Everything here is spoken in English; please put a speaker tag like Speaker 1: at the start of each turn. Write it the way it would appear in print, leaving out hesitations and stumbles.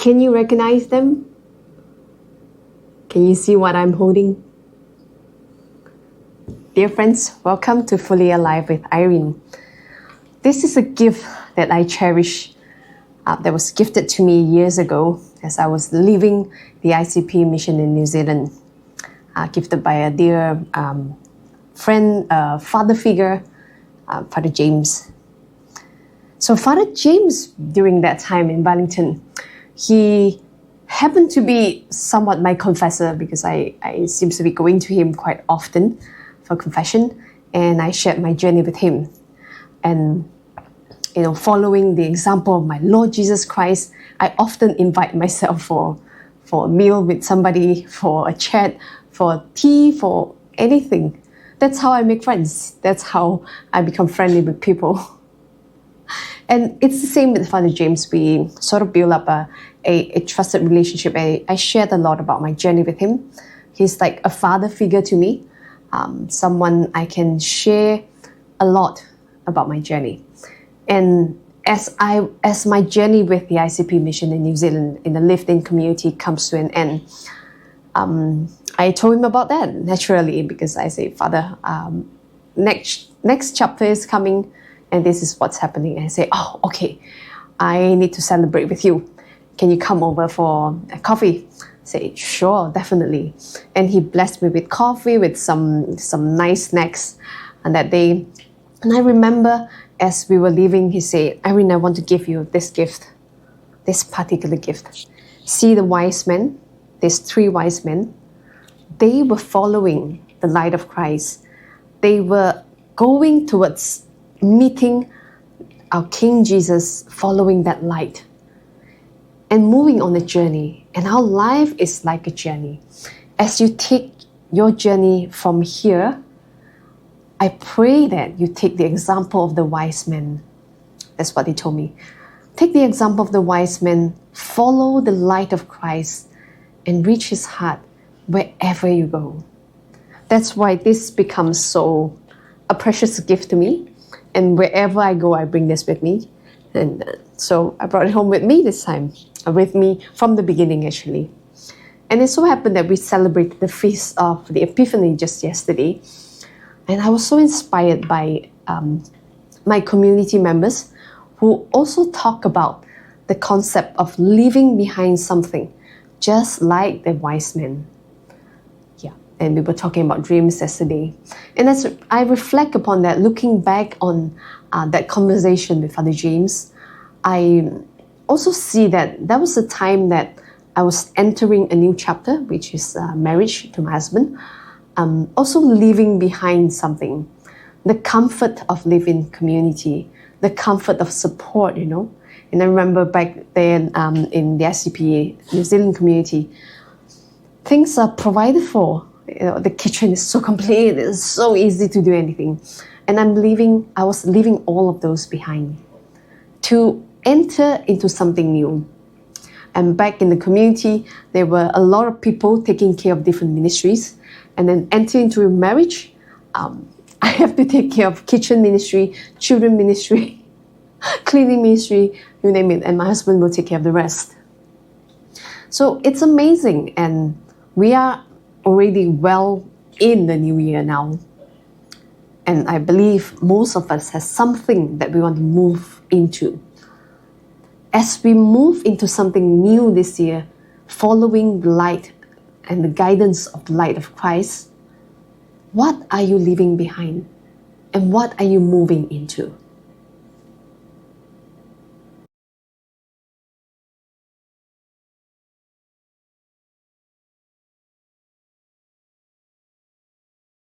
Speaker 1: Can you recognize them? Can you see what I'm holding? Dear friends, welcome to Fully Alive with Irene. This is a gift that I cherish that was gifted to me years ago as I was leaving the ICP mission in New Zealand. Gifted by a dear friend, father figure, Father James. So Father James, during that time in Wellington, he happened to be somewhat my confessor because I seem to be going to him quite often for confession, and I shared my journey with him. And following the example of my Lord Jesus Christ, I often invite myself for a meal with somebody, for a chat, for tea, for anything. That's how I make friends. That's how I become friendly with people. And it's the same with Father James. We sort of build up a trusted relationship. I shared a lot about my journey with him. He's like a father figure to me, someone I can share a lot about my journey. And as my journey with the ICP mission in New Zealand in the lived-in community comes to an end, I told him about that naturally because I say, Father, next chapter is coming and this is what's happening. And I say, oh, okay, I need to celebrate with you. Can you come over for a coffee? I say, sure, definitely. And he blessed me with coffee, with some nice snacks on that day. And I remember as we were leaving, he said, Irene, I want to give you this gift, this particular gift. See the wise men, there's 3 wise men. They were following the light of Christ. They were going towards meeting our King Jesus, following that light and moving on a journey. And our life is like a journey. As you take your journey from here, I pray that you take the example of the wise men. That's what they told me. Take the example of the wise men, follow the light of Christ, and reach his heart wherever you go. That's why this becomes so a precious gift to me. And wherever I go, I bring this with me. And so I brought it home with me this time, with me from the beginning actually. And it so happened that we celebrated the Feast of the Epiphany just yesterday. And I was so inspired by my community members who also talk about the concept of leaving behind something, just like the wise men. Yeah, and we were talking about dreams yesterday. And as I reflect upon that, looking back on that conversation with Father James, I also see that that was the time that I was entering a new chapter, which is marriage to my husband. Also leaving behind something, the comfort of living community, the comfort of support, And I remember back then in the ICP New Zealand community, things are provided for. The kitchen is so complete, it's so easy to do anything. And I was leaving all of those behind to enter into something new. And back in the community, there were a lot of people taking care of different ministries. And then enter into a marriage, I have to take care of kitchen ministry, children ministry, cleaning ministry, you name it, and my husband will take care of the rest. So it's amazing, and we are already well in the new year now. And I believe most of us has something that we want to move into. As we move into something new this year, following the light and the guidance of the light of Christ, what are you leaving behind? And what are you moving into?